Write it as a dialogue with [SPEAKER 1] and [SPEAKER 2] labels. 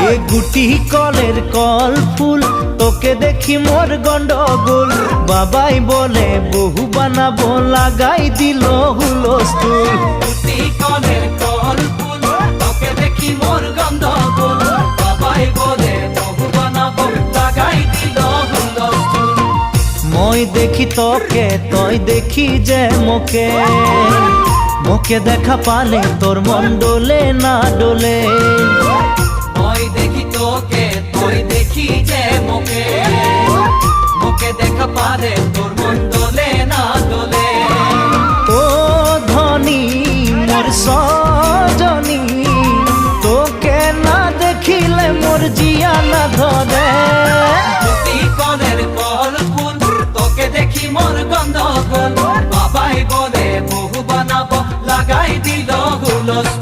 [SPEAKER 1] এ গুটি কলের কল ফুল তোকে দেখি মোর গন্ডগোল বাবাই বলে বহু বানাবো লাগাই দিল হুলস্থুল
[SPEAKER 2] গুটি কলের কল ফুল তোকে দেখি মোর গন্ডগোল বাবাই বলে বহু বানাবো লাগাই দিল হুলস্থুল
[SPEAKER 1] মই দেখি তোকে তই দেখি যে মোকে মোকে দেখা পালে তোর মন ডোলে না ডোলে
[SPEAKER 2] মই দেখি তোকে তুই দেখি যে মোকে মোকে দেখা পারে তোর মন দোলে না দোলে
[SPEAKER 1] ও ধনী মোর সজনী তোকে না দেখিলে মোর জিয়া না ধরে
[SPEAKER 2] গুটি কলের কল ফুল তোকে দেখি মোর গন্ধগোল বাবাই বলে বহু বানাবো লাগাই দিল হুলস্থুল